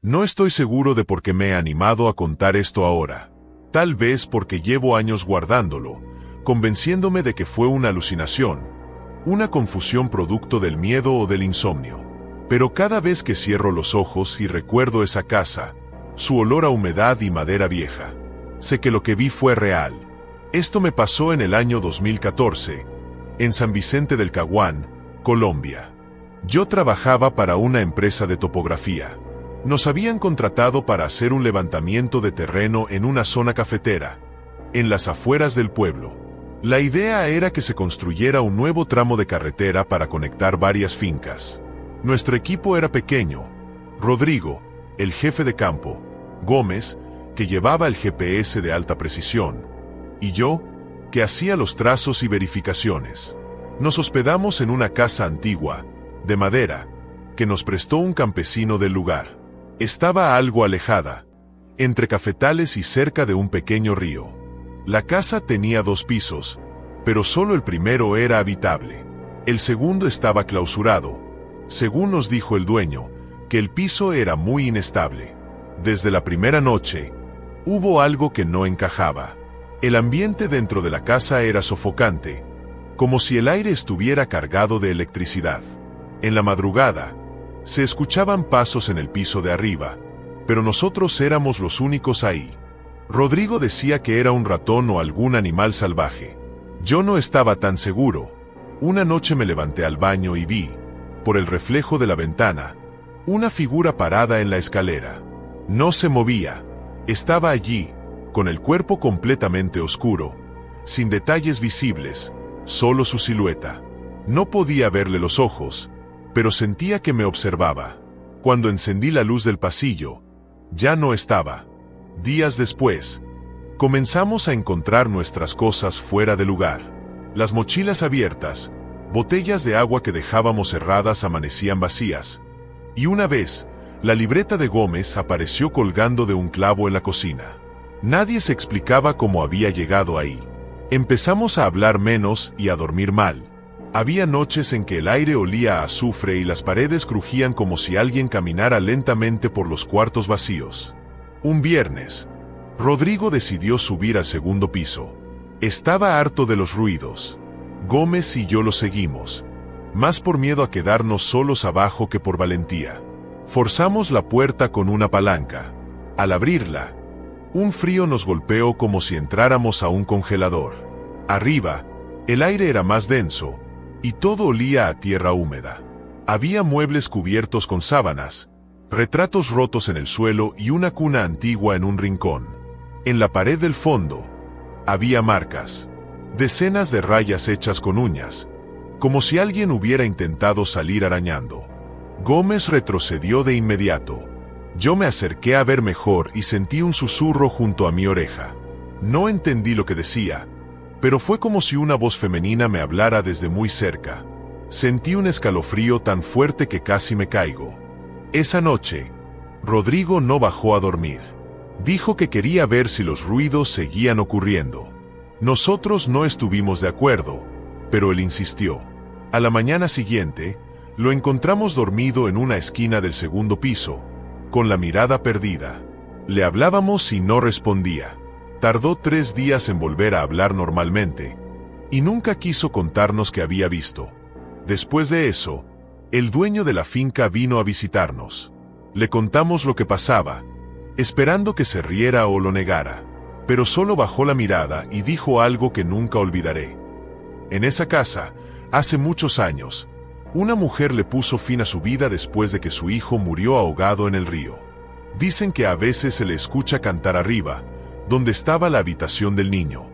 No estoy seguro de por qué me he animado a contar esto ahora. Tal vez porque llevo años guardándolo, convenciéndome de que fue una alucinación, una confusión producto del miedo o del insomnio. Pero cada vez que cierro los ojos y recuerdo esa casa, su olor a humedad y madera vieja, sé que lo que vi fue real. Esto me pasó en el año 2014, en San Vicente del Caguán, Colombia. Yo trabajaba para una empresa de topografía. Nos habían contratado para hacer un levantamiento de terreno en una zona cafetera, en las afueras del pueblo. La idea era que se construyera un nuevo tramo de carretera para conectar varias fincas. Nuestro equipo era pequeño. Rodrigo, el jefe de campo, Gómez, que llevaba el GPS de alta precisión, y yo, que hacía los trazos y verificaciones. Nos hospedamos en una casa antigua, de madera, que nos prestó un campesino del lugar. Estaba algo alejada, entre cafetales y cerca de un pequeño río. La casa tenía 2 pisos, pero solo el primero era habitable. El segundo estaba clausurado. Según nos dijo el dueño, que el piso era muy inestable. Desde la primera noche, hubo algo que no encajaba. El ambiente dentro de la casa era sofocante, como si el aire estuviera cargado de electricidad. En la madrugada, se escuchaban pasos en el piso de arriba, pero nosotros éramos los únicos ahí. Rodrigo decía que era un ratón o algún animal salvaje. Yo no estaba tan seguro. Una noche me levanté al baño y vi, por el reflejo de la ventana, una figura parada en la escalera. No se movía. Estaba allí, con el cuerpo completamente oscuro, sin detalles visibles, solo su silueta. No podía verle los ojos, pero sentía que me observaba. Cuando encendí la luz del pasillo, ya no estaba. Días después, comenzamos a encontrar nuestras cosas fuera de lugar. Las mochilas abiertas, botellas de agua que dejábamos cerradas amanecían vacías, y una vez, la libreta de Gómez apareció colgando de un clavo en la cocina. Nadie se explicaba cómo había llegado ahí. Empezamos a hablar menos y a dormir mal. Había noches en que el aire olía a azufre y las paredes crujían como si alguien caminara lentamente por los cuartos vacíos. Un viernes, Rodrigo decidió subir al segundo piso. Estaba harto de los ruidos. Gómez y yo lo seguimos, más por miedo a quedarnos solos abajo que por valentía. Forzamos la puerta con una palanca. Al abrirla, un frío nos golpeó como si entráramos a un congelador. Arriba, el aire era más denso, y todo olía a tierra húmeda. Había muebles cubiertos con sábanas, retratos rotos en el suelo y una cuna antigua en un rincón. En la pared del fondo, había marcas, decenas de rayas hechas con uñas, como si alguien hubiera intentado salir arañando. Gómez retrocedió de inmediato. Yo me acerqué a ver mejor y sentí un susurro junto a mi oreja. No entendí lo que decía, pero fue como si una voz femenina me hablara desde muy cerca. Sentí un escalofrío tan fuerte que casi me caigo. Esa noche, Rodrigo no bajó a dormir. Dijo que quería ver si los ruidos seguían ocurriendo. Nosotros no estuvimos de acuerdo, pero él insistió. A la mañana siguiente, lo encontramos dormido en una esquina del segundo piso, con la mirada perdida. Le hablábamos y no respondía. Tardó 3 días en volver a hablar normalmente, y nunca quiso contarnos qué había visto. Después de eso, el dueño de la finca vino a visitarnos. Le contamos lo que pasaba, esperando que se riera o lo negara, pero solo bajó la mirada y dijo algo que nunca olvidaré. En esa casa, hace muchos años, una mujer le puso fin a su vida después de que su hijo murió ahogado en el río. Dicen que a veces se le escucha cantar arriba, donde estaba la habitación del niño.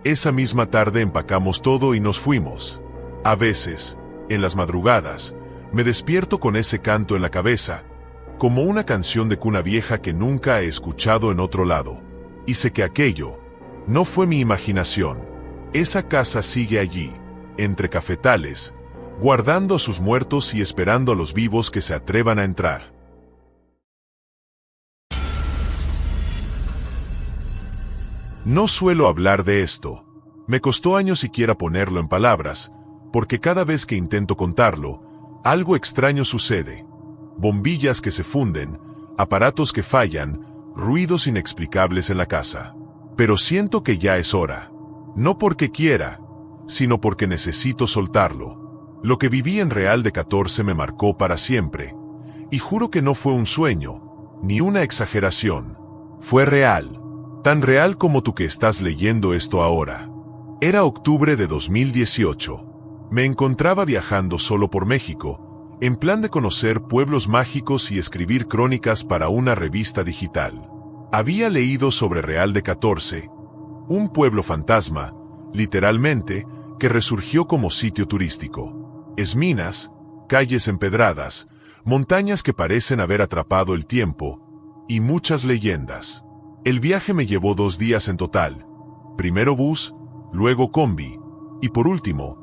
Esa misma tarde empacamos todo y nos fuimos. A veces, en las madrugadas, me despierto con ese canto en la cabeza, como una canción de cuna vieja que nunca he escuchado en otro lado. Y sé que aquello no fue mi imaginación. Esa casa sigue allí, entre cafetales, guardando a sus muertos y esperando a los vivos que se atrevan a entrar. No suelo hablar de esto. Me costó años siquiera ponerlo en palabras, porque cada vez que intento contarlo, algo extraño sucede. Bombillas que se funden, aparatos que fallan, ruidos inexplicables en la casa. Pero siento que ya es hora. No porque quiera, sino porque necesito soltarlo. Lo que viví en Real de 14 me marcó para siempre, y juro que no fue un sueño, ni una exageración. Fue real, tan real como tú que estás leyendo esto ahora. Era octubre de 2018. Me encontraba viajando solo por México, en plan de conocer pueblos mágicos y escribir crónicas para una revista digital. Había leído sobre Real de 14, un pueblo fantasma, literalmente, que resurgió como sitio turístico. Esminas, calles empedradas, montañas que parecen haber atrapado el tiempo, y muchas leyendas. El viaje me llevó 2 días en total. Primero bus, luego combi, y por último,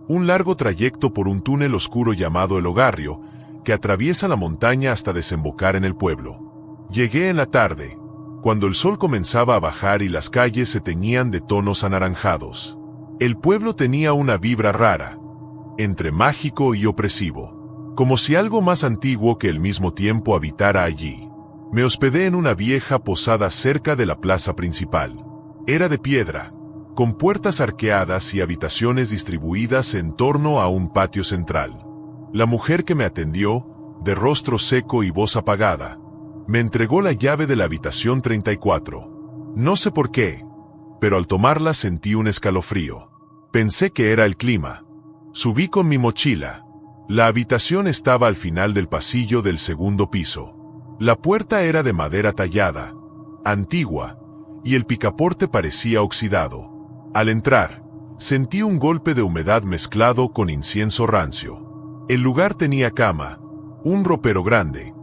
un largo trayecto por un túnel oscuro llamado El Ogarrio, que atraviesa la montaña hasta desembocar en el pueblo. Llegué en la tarde, cuando el sol comenzaba a bajar y las calles se teñían de tonos anaranjados. El pueblo tenía una vibra rara, entre mágico y opresivo, como si algo más antiguo que el mismo tiempo habitara allí. Me hospedé en una vieja posada cerca de la plaza principal. Era de piedra, con puertas arqueadas y habitaciones distribuidas en torno a un patio central. La mujer que me atendió, de rostro seco y voz apagada, me entregó la llave de la habitación 34. No sé por qué, pero al tomarla sentí un escalofrío. Pensé que era el clima. Subí con mi mochila. La habitación estaba al final del pasillo del segundo piso. La puerta era de madera tallada, antigua, y el picaporte parecía oxidado. Al entrar, sentí un golpe de humedad mezclado con incienso rancio. El lugar tenía cama, un ropero grande,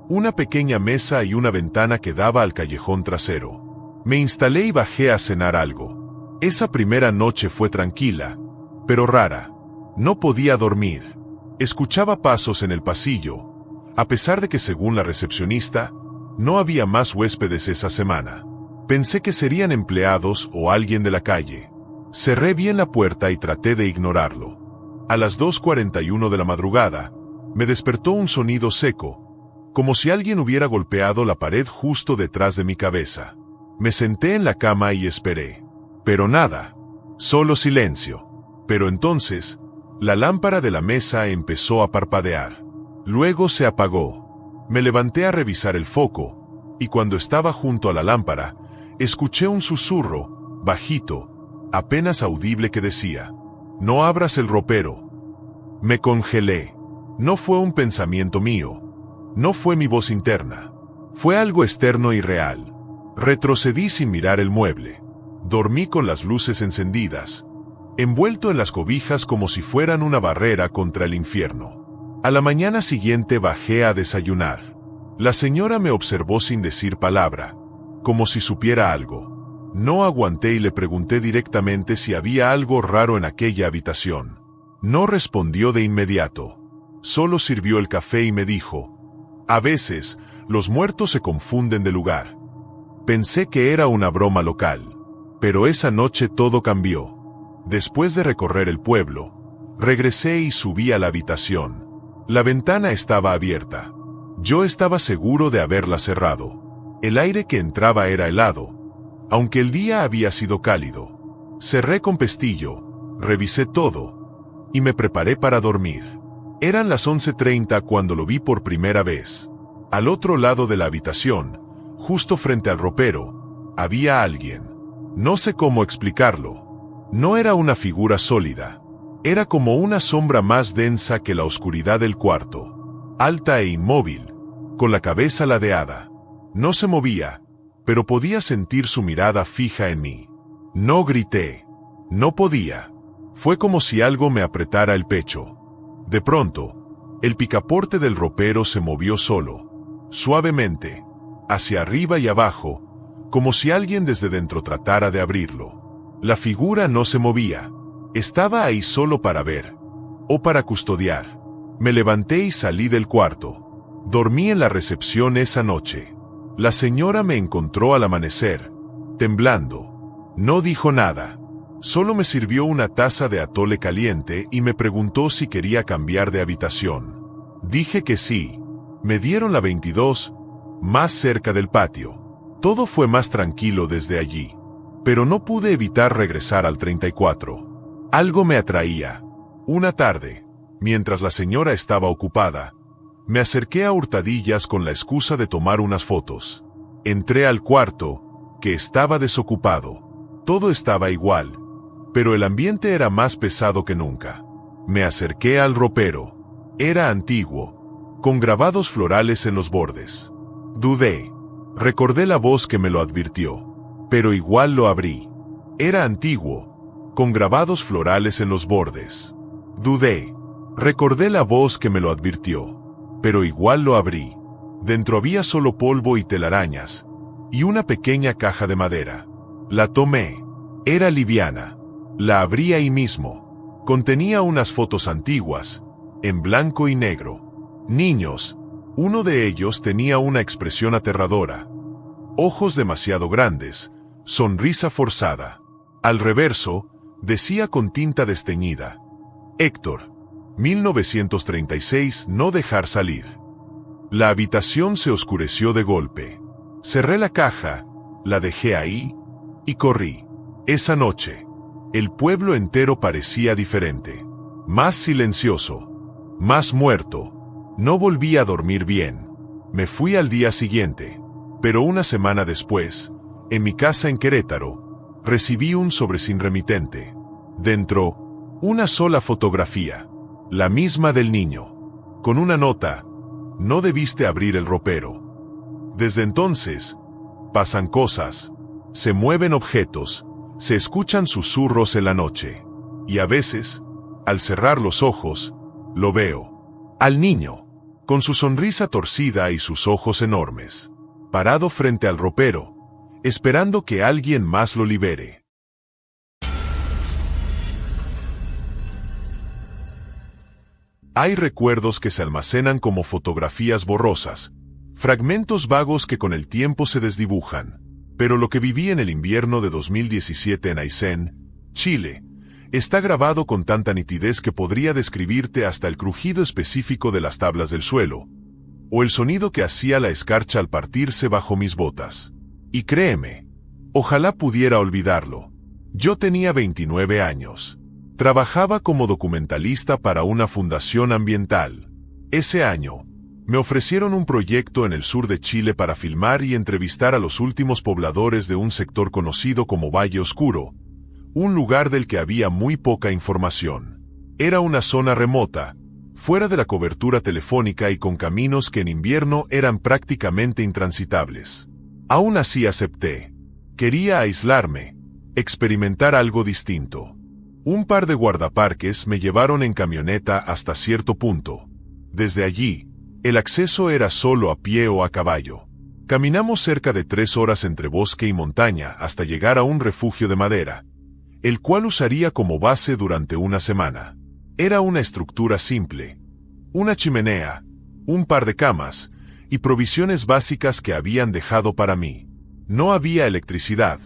una pequeña mesa y una ventana que daba al callejón trasero. Me instalé y bajé a cenar algo. Esa primera noche fue tranquila, pero rara. No podía dormir. Escuchaba pasos en el pasillo, a pesar de que, según la recepcionista, no había más huéspedes esa semana. Pensé que serían empleados o alguien de la calle. Cerré bien la puerta y traté de ignorarlo. A las 2:41 de la madrugada, me despertó un sonido seco, como si alguien hubiera golpeado la pared justo detrás de mi cabeza. Me senté en la cama y esperé. Pero nada. Solo silencio. Pero entonces, la lámpara de la mesa empezó a parpadear. Luego se apagó. Me levanté a revisar el foco, y cuando estaba junto a la lámpara, escuché un susurro, bajito, apenas audible que decía: «No abras el ropero». Me congelé. No fue un pensamiento mío. No fue mi voz interna. Fue algo externo y real. Retrocedí sin mirar el mueble. Dormí con las luces encendidas, envuelto en las cobijas como si fueran una barrera contra el infierno. A la mañana siguiente bajé a desayunar. La señora me observó sin decir palabra, como si supiera algo. No aguanté y le pregunté directamente si había algo raro en aquella habitación. No respondió de inmediato. Solo sirvió el café y me dijo: «A veces, los muertos se confunden de lugar». Pensé que era una broma local. Pero esa noche todo cambió. Después de recorrer el pueblo, regresé y subí a la habitación. La ventana estaba abierta. Yo estaba seguro de haberla cerrado. El aire que entraba era helado, aunque el día había sido cálido. Cerré con pestillo, revisé todo, y me preparé para dormir. Eran las 11:30 cuando lo vi por primera vez. Al otro lado de la habitación, justo frente al ropero, había alguien. No sé cómo explicarlo. No era una figura sólida. Era como una sombra más densa que la oscuridad del cuarto. Alta e inmóvil, con la cabeza ladeada. No se movía, pero podía sentir su mirada fija en mí. No grité. No podía. Fue como si algo me apretara el pecho. De pronto, el picaporte del ropero se movió solo, suavemente, hacia arriba y abajo, como si alguien desde dentro tratara de abrirlo. La figura no se movía. Estaba ahí solo para ver, o para custodiar. Me levanté y salí del cuarto. Dormí en la recepción esa noche. La señora me encontró al amanecer, temblando. No dijo nada. Solo me sirvió una taza de atole caliente y me preguntó si quería cambiar de habitación. Dije que sí. Me dieron la 22, más cerca del patio. Todo fue más tranquilo desde allí. Pero no pude evitar regresar al 34. Algo me atraía. Una tarde, mientras la señora estaba ocupada, me acerqué a hurtadillas con la excusa de tomar unas fotos. Entré al cuarto, que estaba desocupado. Todo estaba igual, pero el ambiente era más pesado que nunca. Me acerqué al ropero. Era antiguo, con grabados florales en los bordes. Dudé. Recordé la voz que me lo advirtió, pero igual lo abrí. Era antiguo, con grabados florales en los bordes. Dudé. Recordé la voz que me lo advirtió, pero igual lo abrí. Dentro había solo polvo y telarañas, y una pequeña caja de madera. La tomé. Era liviana. La abrí ahí mismo. Contenía unas fotos antiguas, en blanco y negro. Niños. Uno de ellos tenía una expresión aterradora. Ojos demasiado grandes, sonrisa forzada. Al reverso, decía con tinta desteñida: Héctor, 1936, no dejar salir. La habitación se oscureció de golpe. Cerré la caja, la dejé ahí, y corrí. Esa noche, el pueblo entero parecía diferente. Más silencioso, más muerto. No volví a dormir bien. Me fui al día siguiente, pero una semana después, en mi casa en Querétaro, recibí un sobre sin remitente. Dentro, una sola fotografía, la misma del niño, con una nota: no debiste abrir el ropero. Desde entonces, pasan cosas, se mueven objetos, se escuchan susurros en la noche, y a veces, al cerrar los ojos, lo veo. Al niño, con su sonrisa torcida y sus ojos enormes, parado frente al ropero, esperando que alguien más lo libere. Hay recuerdos que se almacenan como fotografías borrosas, fragmentos vagos que con el tiempo se desdibujan. Pero lo que viví en el invierno de 2017 en Aysén, Chile, está grabado con tanta nitidez que podría describirte hasta el crujido específico de las tablas del suelo, o el sonido que hacía la escarcha al partirse bajo mis botas. Y créeme, ojalá pudiera olvidarlo. Yo tenía 29 años. Trabajaba como documentalista para una fundación ambiental. Ese año, me ofrecieron un proyecto en el sur de Chile para filmar y entrevistar a los últimos pobladores de un sector conocido como Valle Oscuro, un lugar del que había muy poca información. Era una zona remota, fuera de la cobertura telefónica y con caminos que en invierno eran prácticamente intransitables. Aún así acepté. Quería aislarme, experimentar algo distinto. Un par de guardaparques me llevaron en camioneta hasta cierto punto. Desde allí, el acceso era solo a pie o a caballo. Caminamos cerca de 3 horas entre bosque y montaña hasta llegar a un refugio de madera, el cual usaría como base durante una semana. Era una estructura simple, una chimenea, un par de camas y provisiones básicas que habían dejado para mí. No había electricidad,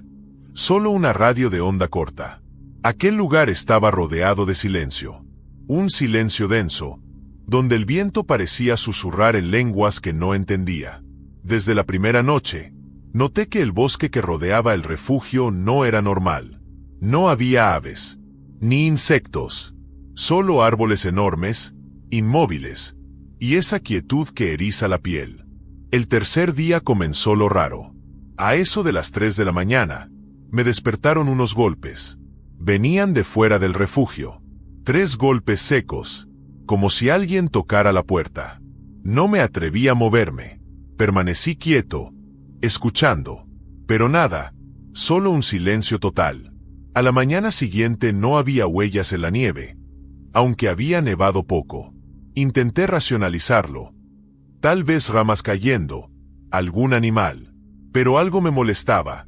solo una radio de onda corta. Aquel lugar estaba rodeado de silencio, un silencio denso, donde el viento parecía susurrar en lenguas que no entendía. Desde la primera noche, noté que el bosque que rodeaba el refugio no era normal. No había aves, ni insectos, solo árboles enormes, inmóviles, y esa quietud que eriza la piel. El tercer día comenzó lo raro. A eso de las 3 de la mañana, me despertaron unos golpes. Venían de fuera del refugio. 3 golpes secos, como si alguien tocara la puerta. No me atreví a moverme. Permanecí quieto, escuchando, pero nada, solo un silencio total. A la mañana siguiente no había huellas en la nieve, aunque había nevado poco. Intenté racionalizarlo. Tal vez ramas cayendo, algún animal. Pero algo me molestaba.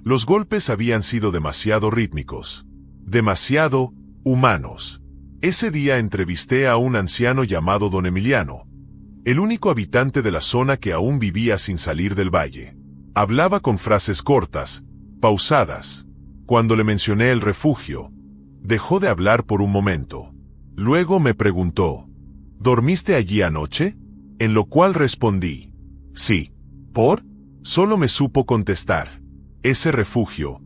Los golpes habían sido demasiado rítmicos, demasiado humanos. Ese día entrevisté a un anciano llamado Don Emiliano, el único habitante de la zona que aún vivía sin salir del valle. Hablaba con frases cortas, pausadas. Cuando le mencioné el refugio, dejó de hablar por un momento. Luego me preguntó: ¿dormiste allí anoche? En lo cual respondí: sí. ¿Por? Solo me supo contestar. Ese refugio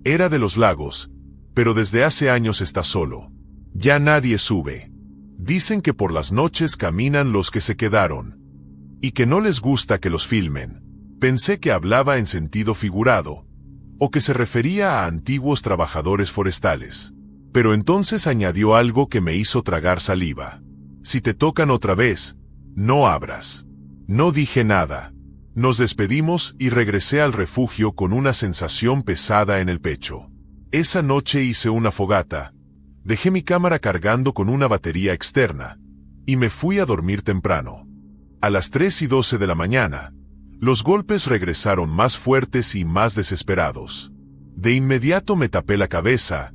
era de los lagos, pero desde hace años está solo. Ya nadie sube. Dicen que por las noches caminan los que se quedaron. Y que no les gusta que los filmen. Pensé que hablaba en sentido figurado, o que se refería a antiguos trabajadores forestales. Pero entonces añadió algo que me hizo tragar saliva. Si te tocan otra vez, no abras. No dije nada. Nos despedimos y regresé al refugio con una sensación pesada en el pecho. Esa noche hice una fogata, dejé mi cámara cargando con una batería externa, y me fui a dormir temprano. A las 3:12 de la mañana, los golpes regresaron más fuertes y más desesperados. De inmediato me tapé la cabeza,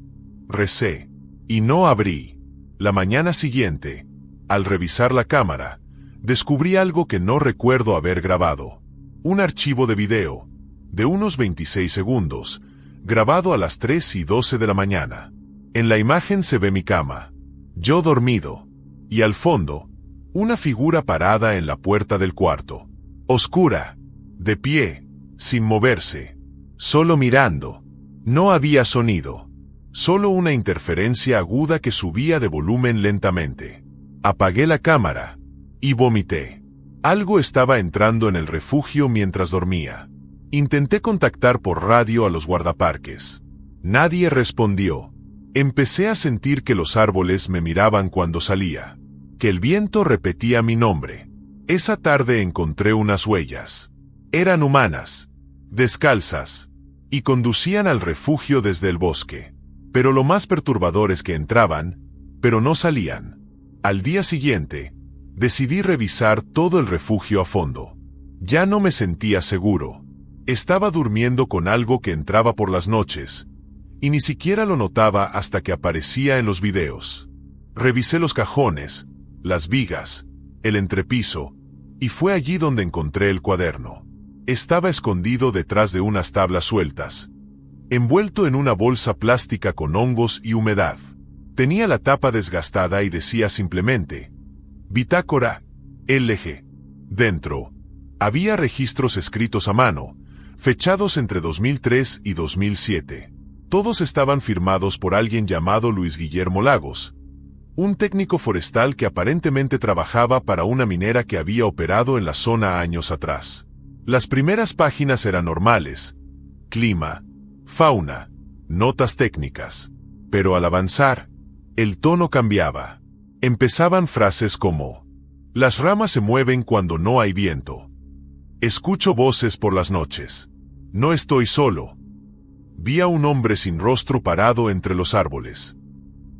recé, y no abrí. La mañana siguiente, al revisar la cámara, descubrí algo que no recuerdo haber grabado. Un archivo de video, de unos 26 segundos, grabado a las 3:12 de la mañana. En la imagen se ve mi cama, yo dormido, y al fondo, una figura parada en la puerta del cuarto. Oscura, de pie, sin moverse, solo mirando. No había sonido, solo una interferencia aguda que subía de volumen lentamente. Apagué la cámara, y vomité. Algo estaba entrando en el refugio mientras dormía. Intenté contactar por radio a los guardaparques. Nadie respondió. Empecé a sentir que los árboles me miraban cuando salía, que el viento repetía mi nombre. Esa tarde encontré unas huellas. Eran humanas, descalzas, y conducían al refugio desde el bosque. Pero lo más perturbador es que entraban, pero no salían. Al día siguiente, decidí revisar todo el refugio a fondo. Ya no me sentía seguro. Estaba durmiendo con algo que entraba por las noches, y ni siquiera lo notaba hasta que aparecía en los videos. Revisé los cajones, las vigas, el entrepiso, y fue allí donde encontré el cuaderno. Estaba escondido detrás de unas tablas sueltas, envuelto en una bolsa plástica con hongos y humedad. Tenía la tapa desgastada y decía simplemente: Bitácora, LG. Dentro, había registros escritos a mano, fechados entre 2003 y 2007. Todos estaban firmados por alguien llamado Luis Guillermo Lagos, un técnico forestal que aparentemente trabajaba para una minera que había operado en la zona años atrás. Las primeras páginas eran normales: clima, fauna, notas técnicas. Pero al avanzar, el tono cambiaba. Empezaban frases como: las ramas se mueven cuando no hay viento. Escucho voces por las noches. No estoy solo. Vi a un hombre sin rostro parado entre los árboles.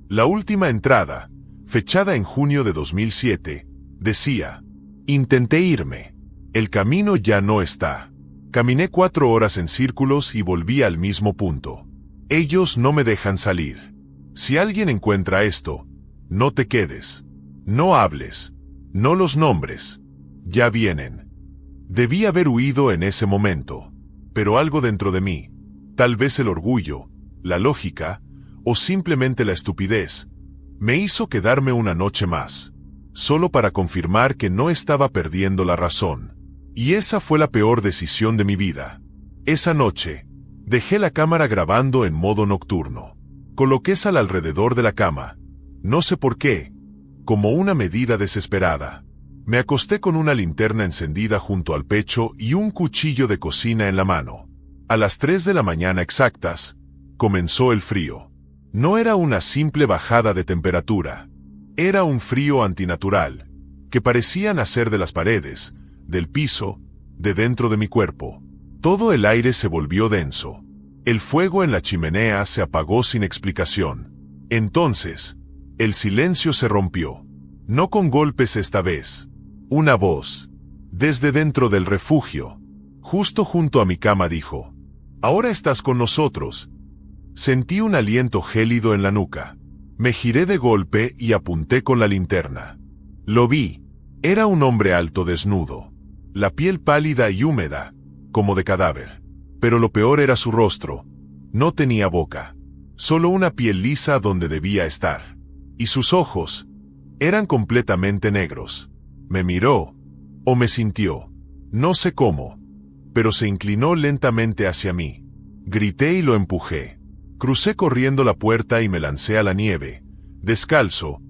La última entrada, fechada en junio de 2007, decía: intenté irme. El camino ya no está. Caminé 4 horas en círculos y volví al mismo punto. Ellos no me dejan salir. Si alguien encuentra esto, no te quedes. No hables. No los nombres. Ya vienen. Debí haber huido en ese momento. Pero algo dentro de mí, tal vez el orgullo, la lógica, o simplemente la estupidez, me hizo quedarme una noche más, solo para confirmar que no estaba perdiendo la razón. Y esa fue la peor decisión de mi vida. Esa noche, dejé la cámara grabando en modo nocturno. Coloqué sal alrededor de la cama. No sé por qué, como una medida desesperada. Me acosté con una linterna encendida junto al pecho y un cuchillo de cocina en la mano. A las 3 de la mañana exactas, comenzó el frío. No era una simple bajada de temperatura. Era un frío antinatural, que parecía nacer de las paredes, del piso, de dentro de mi cuerpo. Todo el aire se volvió denso. El fuego en la chimenea se apagó sin explicación. Entonces, el silencio se rompió. No con golpes esta vez. Una voz, desde dentro del refugio, justo junto a mi cama, dijo: «Ahora estás con nosotros». Sentí un aliento gélido en la nuca. Me giré de golpe y apunté con la linterna. Lo vi. Era un hombre alto desnudo. La piel pálida y húmeda, como de cadáver. Pero lo peor era su rostro. No tenía boca. Solo una piel lisa donde debía estar. Y sus ojos eran completamente negros. Me miró, o me sintió. No sé cómo, pero se inclinó lentamente hacia mí. Grité y lo empujé. Crucé corriendo la puerta y me lancé a la nieve, descalzo,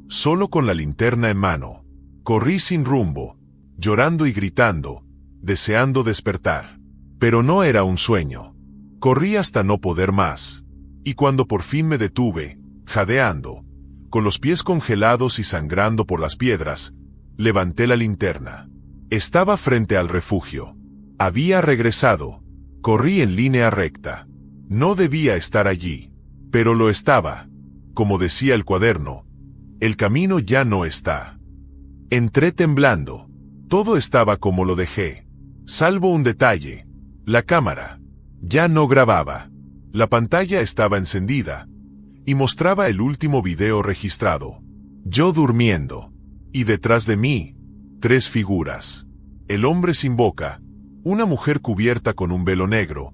solo con la linterna en mano. Corrí sin rumbo, llorando y gritando, deseando despertar. Pero no era un sueño. Corrí hasta no poder más. Y cuando por fin me detuve, jadeando, con los pies congelados y sangrando por las piedras, levanté la linterna. Estaba frente al refugio. Había regresado. Corrí en línea recta. No debía estar allí, pero lo estaba. Como decía el cuaderno, el camino ya no está. Entré temblando. Todo estaba como lo dejé, salvo un detalle. La cámara ya no grababa. La pantalla estaba encendida y mostraba el último video registrado. Yo durmiendo. Y detrás de mí, 3 figuras. El hombre sin boca, una mujer cubierta con un velo negro,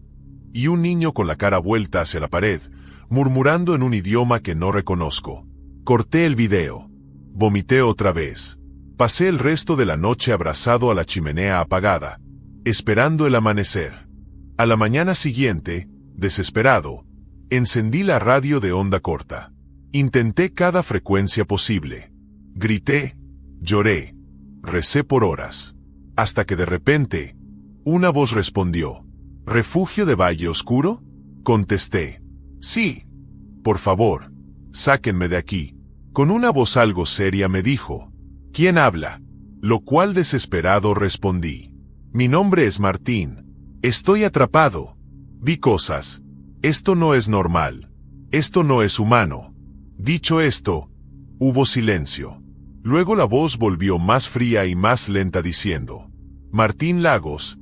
y un niño con la cara vuelta hacia la pared, murmurando en un idioma que no reconozco. Corté el video. Vomité otra vez. Pasé el resto de la noche abrazado a la chimenea apagada, esperando el amanecer. A la mañana siguiente, desesperado, encendí la radio de onda corta. Intenté cada frecuencia posible. Grité, lloré, recé por horas, hasta que de repente, una voz respondió. ¿Refugio de Valle Oscuro? Contesté. Sí. Por favor, sáquenme de aquí. Con una voz algo seria me dijo. ¿Quién habla? Lo cual desesperado respondí. Mi nombre es Martín. Estoy atrapado. Vi cosas. Esto no es normal. Esto no es humano. Dicho esto, hubo silencio. Luego la voz volvió más fría y más lenta diciendo. Martín Lagos,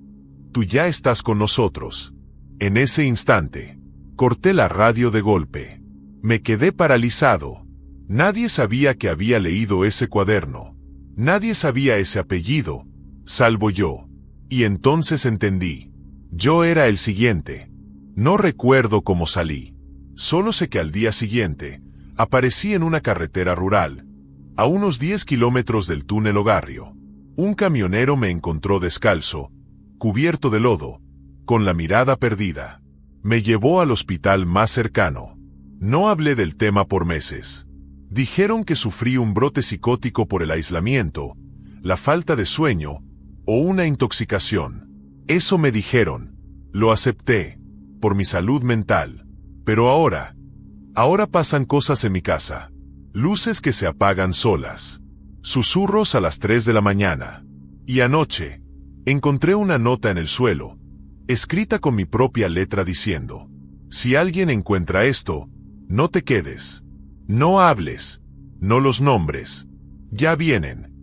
tú ya estás con nosotros. En ese instante, corté la radio de golpe. Me quedé paralizado. Nadie sabía que había leído ese cuaderno. Nadie sabía ese apellido, salvo yo. Y entonces entendí. Yo era el siguiente. No recuerdo cómo salí. Solo sé que al día siguiente, aparecí en una carretera rural, a unos 10 kilómetros del túnel Ogarrio. Un camionero me encontró descalzo, cubierto de lodo, con la mirada perdida. Me llevó al hospital más cercano. No hablé del tema por meses. Dijeron que sufrí un brote psicótico por el aislamiento, la falta de sueño, o una intoxicación. Eso me dijeron. Lo acepté, por mi salud mental. Pero ahora pasan cosas en mi casa. Luces que se apagan solas. Susurros a las 3 de la mañana. Y anoche, encontré una nota en el suelo, escrita con mi propia letra diciendo: si alguien encuentra esto, no te quedes. No hables. No los nombres. Ya vienen.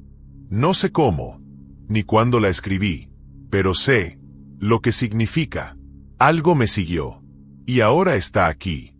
No sé cómo, ni cuándo la escribí, pero sé lo que significa. Algo me siguió. Y ahora está aquí.